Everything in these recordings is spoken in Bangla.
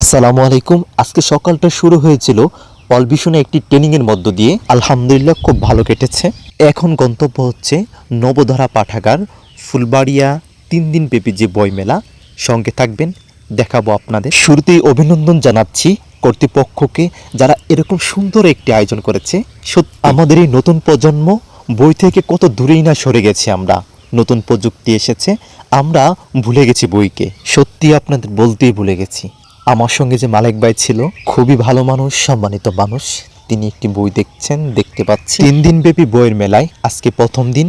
আসসালামু আলাইকুম। আজকে সকালটা শুরু হয়েছিল অলভিশনে একটি ট্রেনিংয়ের মধ্য দিয়ে। আলহামদুলিল্লাহ খুব ভালো কেটেছে। এখন গন্তব্য হচ্ছে নবধারা পাঠাগার, ফুলবাড়িয়া 3 দিন ব্যাপী যে বইমেলা। সঙ্গে থাকবেন, দেখাবো আপনাদের। শুরুতেই অভিনন্দন জানাচ্ছি কর্তৃপক্ষকে, যারা এরকম সুন্দর একটি আয়োজন করেছে। সত্যি আমাদের এই নতুন প্রজন্ম বই থেকে কত দূরেই না সরে গেছি আমরা। নতুন প্রযুক্তি এসেছে, আমরা ভুলে গেছি বইকে। সত্যি আপনাদের বলতেই ভুলে গেছি। আমার সঙ্গে যে মালিক ভাই ছিল, খুবই ভালো মানুষ, সম্মানিত মানুষ। তিনি একটি বই দেখতে পাচ্ছি। 3 দিন ব্যাপী বইয়ের মেলায় আজকে প্রথম দিন।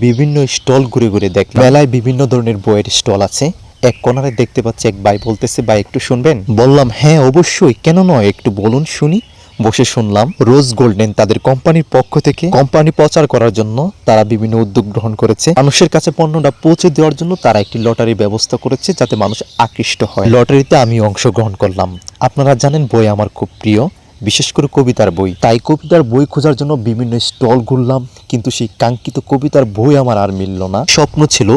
বিভিন্ন স্টল ঘুরে ঘুরে দেখলাম। মেলায় বিভিন্ন ধরনের বইয়ের স্টল আছে। এক কোণারে দেখতে পাচ্ছি এক ভাই বলতেছে, ভাই একটু শুনবেন? বললাম হ্যাঁ অবশ্যই, কেন নয়, একটু বলুন শুনি। বসে শুনলাম রোজ গোল্ডেন তাদের কোম্পানির পক্ষ থেকে কোম্পানি প্রচার করার জন্য তারা বিভিন্ন উদ্যোগ গ্রহণ করেছে। মানুষের কাছে পণ্যটা পৌঁছে দেওয়ার জন্য তারা একটি লটারির ব্যবস্থা করেছে, যাতে মানুষ আকৃষ্ট হয়। লটারিতে আমি অংশগ্রহণ করলাম। আপনারা জানেন বই আমার খুব প্রিয়, বিশেষ করে কবিতার বই। তাই কবিতার বই খোঁজার জন্য বিভিন্ন স্টল ঘুরলাম, কিন্তু সেই কাঙ্ক্ষিত কবিতার বই আমার আর মিলল না। স্বপ্ন ছিল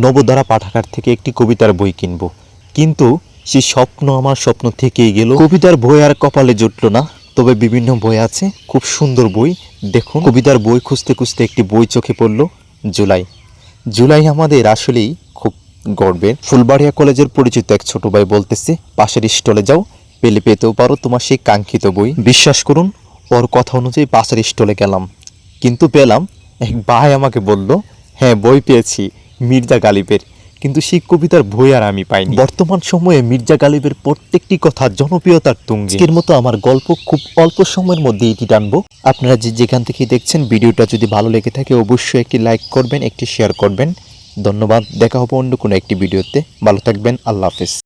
নবধারা পাঠাগার থেকে একটি কবিতার বই কিনবো, কিন্তু সেই স্বপ্ন আমার স্বপ্ন থেকেই গেল। কবিতার বই আর কপালে জুটল না। তবে বিভিন্ন বই আছে, খুব সুন্দর বই। দেখুন, কবিতার বই খুঁজতে খুঁজতে একটি বই চোখে পড়ল, জুলাই। জুলাই আমাদের আসলেই খুব গর্বের। ফুলবাড়িয়া কলেজের পরিচিত এক ছোট ভাই বলতেছে, পাশের স্টলে যাও, পেলে পেতেও পারো তোমার সেই কাঙ্ক্ষিত বই। বিশ্বাস করুন, ওর কথা অনুযায়ী পাশের স্টলে গেলাম, কিন্তু পেলাম। এক ভাই আমাকে বলল, হ্যাঁ বই পেয়েছি মির্জা গালিবের, কিন্তু সেই কবিতার বই আর আমি পাইনি। বর্তমান সময়ে মির্জা গালিবের প্রত্যেকটি কথা জনপ্রিয়তার তুঙ্গে। এর মতো আমার গল্প খুব অল্প সময়ের মধ্যে এটি টানবো। আপনারা যেখান থেকে দেখছেন, ভিডিওটা যদি ভালো লেগে থাকে অবশ্যই একটি লাইক করবেন, একটি শেয়ার করবেন। ধন্যবাদ। দেখা হবে অন্য কোনো একটি ভিডিওতে। ভালো থাকবেন। আল্লাহ হাফেজ।